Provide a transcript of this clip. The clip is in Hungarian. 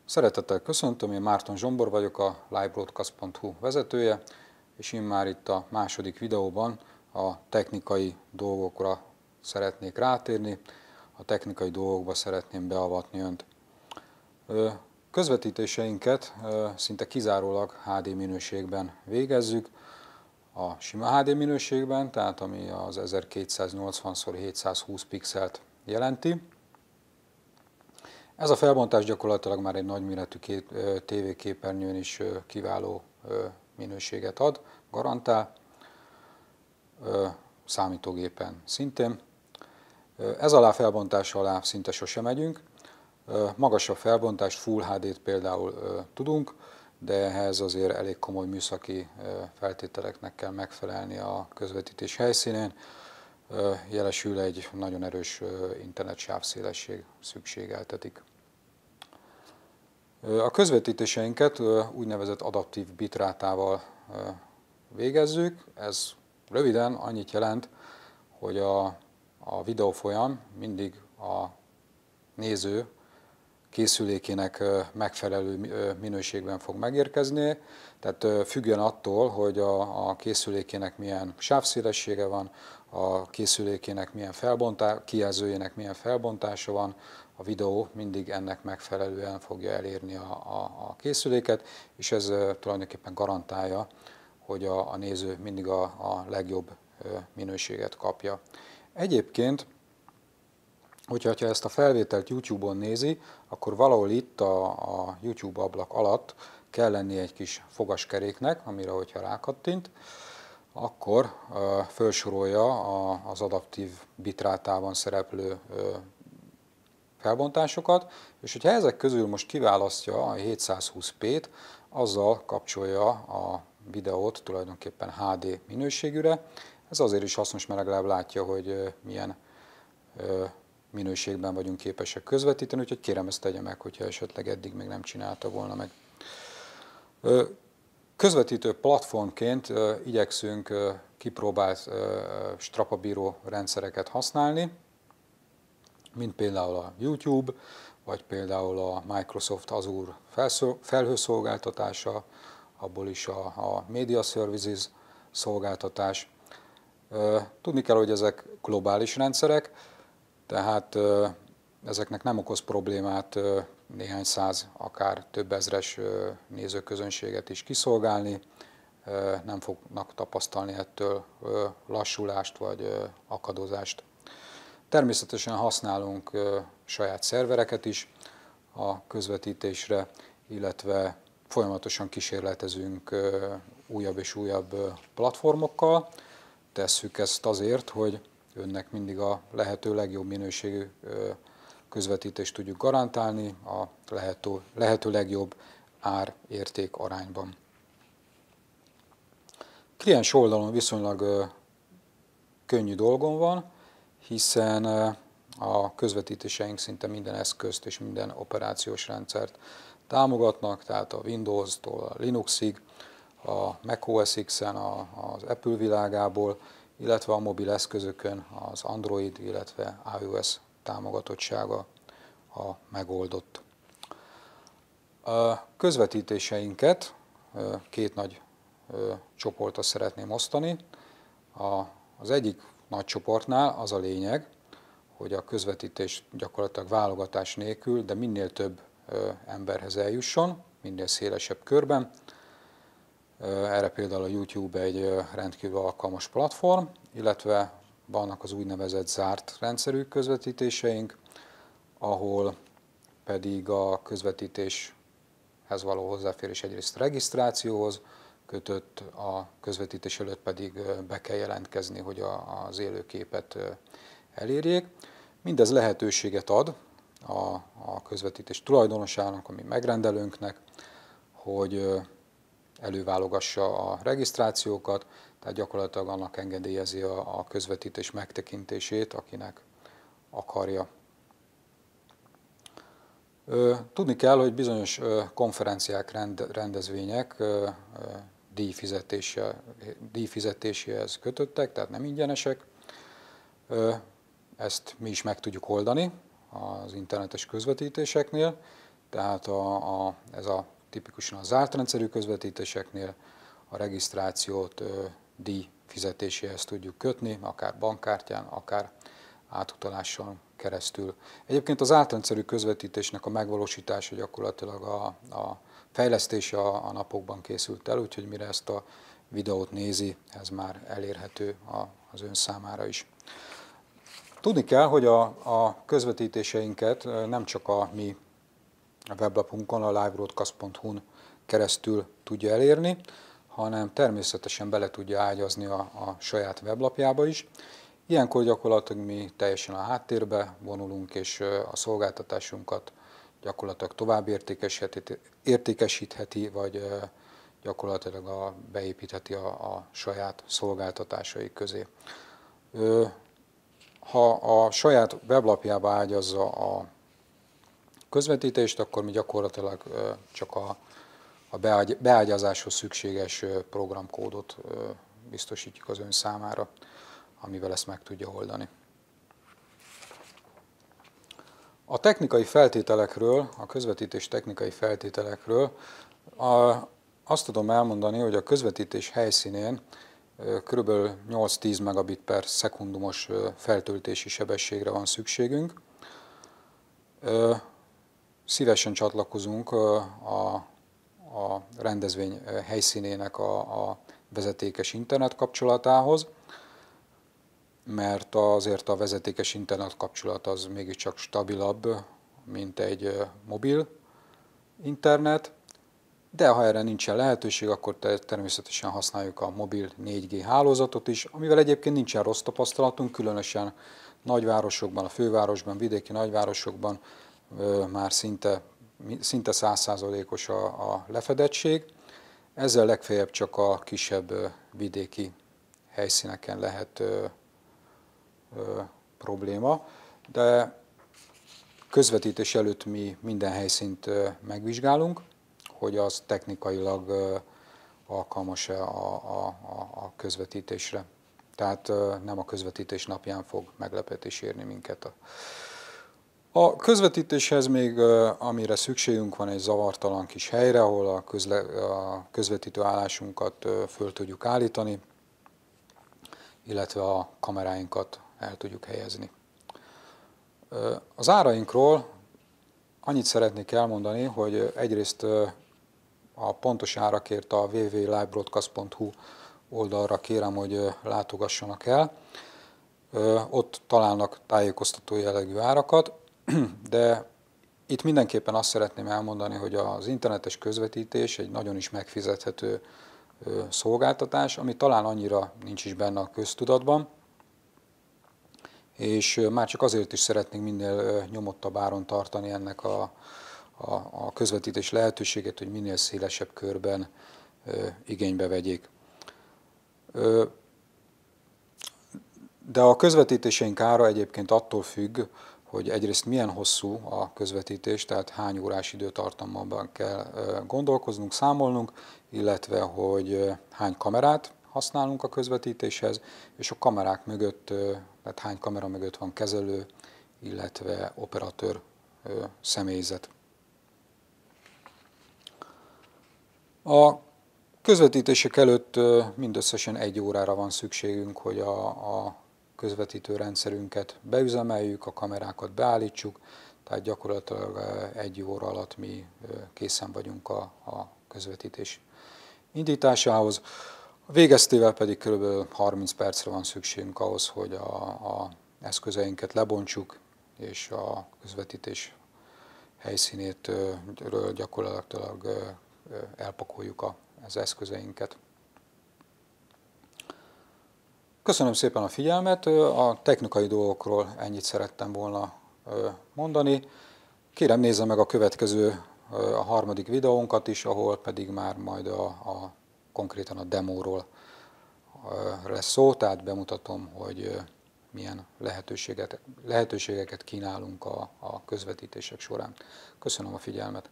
Szeretettel köszöntöm, én Márton Zsombor vagyok, a livebroadcast.hu vezetője, és immár itt a második videóban a technikai dolgokra szeretnék rátérni, a technikai dolgokba szeretném beavatni Önt. Közvetítéseinket szinte kizárólag HD minőségben végezzük, a sima HD minőségben, tehát ami az 1280x720 pixelt jelenti. Ez a felbontás gyakorlatilag már egy nagyméretű tévéképernyőn is kiváló minőséget ad, garantál, számítógépen szintén. Ez alá felbontás alá szinte sosem megyünk. Magasabb felbontást, Full HD-t például tudunk, de ehhez azért elég komoly műszaki feltételeknek kell megfelelni a közvetítés helyszínén. Jelesül egy nagyon erős internet sávszélesség szükségeltetik. A közvetítéseinket úgynevezett adaptív bitrátával végezzük. Ez röviden annyit jelent, hogy a videófolyam mindig a néző készülékének megfelelő minőségben fog megérkezni, tehát függően attól, hogy a készülékének milyen sávszélessége van, a készülékének milyen kijelzőjének milyen felbontása van, a videó mindig ennek megfelelően fogja elérni a készüléket, és ez tulajdonképpen garantálja, hogy a néző mindig a legjobb minőséget kapja. Egyébként, hogyha ezt a felvételt YouTube-on nézi, akkor valahol itt a YouTube ablak alatt kell lenni egy kis fogaskeréknek, amire, hogyha rákattint, akkor felsorolja az adaptív bitrátában szereplő felbontásokat, és hogyha ezek közül most kiválasztja a 720p-t, azzal kapcsolja a videót tulajdonképpen HD minőségűre. Ez azért is hasznos, mert legalább látja, hogy milyen minőségben vagyunk képesek közvetíteni, úgyhogy kérem, ezt tegye meg, hogyha esetleg eddig még nem csinálta volna meg. Közvetítő platformként igyekszünk kipróbált strapabíró rendszereket használni, mint például a YouTube, vagy például a Microsoft Azure felhőszolgáltatása, abból is a Media Services szolgáltatás. Tudni kell, hogy ezek globális rendszerek, tehát ezeknek nem okoz problémát néhány száz, akár több ezres nézőközönséget is kiszolgálni, nem fognak tapasztalni ettől lassulást vagy akadozást. Természetesen használunk saját szervereket is a közvetítésre, illetve folyamatosan kísérletezünk újabb és újabb platformokkal. Tesszük ezt azért, hogy önnek mindig a lehető legjobb minőségű közvetítést tudjuk garantálni a lehető legjobb ár-érték arányban. Kliens oldalon viszonylag könnyű dolgom van, hiszen a közvetítéseink szinte minden eszközt és minden operációs rendszert támogatnak, tehát a Windows-tól a Linuxig, a macOS X-en az Apple világából, illetve a mobil eszközökön az Android, illetve iOS támogatottsága a megoldott. A közvetítéseinket két nagy csoportra szeretném osztani. Az egyik nagy csoportnál az a lényeg, hogy a közvetítés gyakorlatilag válogatás nélkül, de minél több emberhez eljusson, minél szélesebb körben. Erre például a YouTube egy rendkívül alkalmas platform, illetve vannak az úgynevezett zárt rendszerű közvetítéseink, ahol pedig a közvetítéshez való hozzáférés egyrészt regisztrációhoz kötött, a közvetítés előtt pedig be kell jelentkezni, hogy az élő képet elérjék. Mindez lehetőséget ad a közvetítés tulajdonosának, ami megrendelőnknek, hogy előválogassa a regisztrációkat, tehát gyakorlatilag annak engedélyezi a közvetítés megtekintését, akinek akarja. Tudni kell, hogy bizonyos konferenciák, rendezvények díjfizetéséhez kötöttek, tehát nem ingyenesek. Ezt mi is meg tudjuk oldani az internetes közvetítéseknél, tehát ez a tipikusan a zárt rendszerű közvetítéseknél a regisztrációt díj fizetéséhez tudjuk kötni, akár bankkártyán, akár átutaláson keresztül. Egyébként az zárt rendszerű közvetítésnek a megvalósítása gyakorlatilag a fejlesztése a napokban készült el, úgyhogy mire ezt a videót nézi, ez már elérhető az ön számára is. Tudni kell, hogy a közvetítéseinket nem csak a mi weblapunkon, a livebroadcast.hu-n keresztül tudja elérni, hanem természetesen bele tudja ágyazni a saját weblapjába is. Ilyenkor gyakorlatilag mi teljesen a háttérbe vonulunk, és a szolgáltatásunkat gyakorlatilag tovább értékesítheti, vagy gyakorlatilag beépítheti a saját szolgáltatásai közé. Ha a saját weblapjába ágyazza a közvetítést, akkor mi gyakorlatilag csak a beágyazáshoz szükséges programkódot biztosítjuk az ön számára, amivel ezt meg tudja oldani. A technikai feltételekről, a közvetítés technikai feltételekről azt tudom elmondani, hogy a közvetítés helyszínén kb. 8-10 megabit per szekundumos feltöltési sebességre van szükségünk. Szívesen csatlakozunk a rendezvény helyszínének a vezetékes internet kapcsolatához, mert azért a vezetékes internet kapcsolat az mégiscsak stabilabb, mint egy mobil internet, de ha erre nincsen lehetőség, akkor természetesen használjuk a mobil 4G hálózatot is, amivel egyébként nincsen rossz tapasztalatunk, különösen nagyvárosokban, a fővárosban, vidéki nagyvárosokban már szinte 100%-os a lefedettség. Ezzel legfeljebb csak a kisebb vidéki helyszíneken lehet probléma, de közvetítés előtt mi minden helyszínt megvizsgálunk, hogy az technikailag alkalmas-e a közvetítésre. Tehát nem a közvetítés napján fog meglepetés érni minket. A közvetítéshez még amire szükségünk van, egy zavartalan kis helyre, ahol a közvetítő állásunkat föl tudjuk állítani, illetve a kameráinkat el tudjuk helyezni. Az árainkról annyit szeretnék elmondani, hogy egyrészt a pontos árakért a www.livebroadcast.hu oldalra kérem, hogy látogassanak el. Ott találnak tájékoztató jellegű árakat, de itt mindenképpen azt szeretném elmondani, hogy az internetes közvetítés egy nagyon is megfizethető szolgáltatás, ami talán annyira nincs is benne a köztudatban, és már csak azért is szeretnénk minél nyomottabb áron tartani ennek a közvetítés lehetőséget, hogy minél szélesebb körben igénybe vegyék. De a közvetítéseink ára egyébként attól függ, hogy egyrészt milyen hosszú a közvetítés, tehát hány órás időtartamban kell gondolkoznunk, számolnunk, illetve hogy hány kamerát használunk a közvetítéshez, és a kamerák mögött, tehát hány kamera mögött van kezelő, illetve operatőr személyzet. A közvetítések előtt mindösszesen 1 órára van szükségünk, hogy a közvetítő rendszerünket beüzemeljük, a kamerákat beállítsuk, tehát gyakorlatilag 1 óra alatt mi készen vagyunk a közvetítés indításához. A végeztével pedig kb. 30 percre van szükségünk ahhoz, hogy a eszközeinket lebontsuk, és a közvetítés helyszínétről gyakorlatilag elpakoljuk az eszközeinket. Köszönöm szépen a figyelmet, a technikai dolgokról ennyit szerettem volna mondani. Kérem, nézze meg a következő, a 3. videónkat is, ahol pedig már majd konkrétan a demóról lesz szó, tehát bemutatom, hogy milyen lehetőségeket kínálunk a közvetítések során. Köszönöm a figyelmet!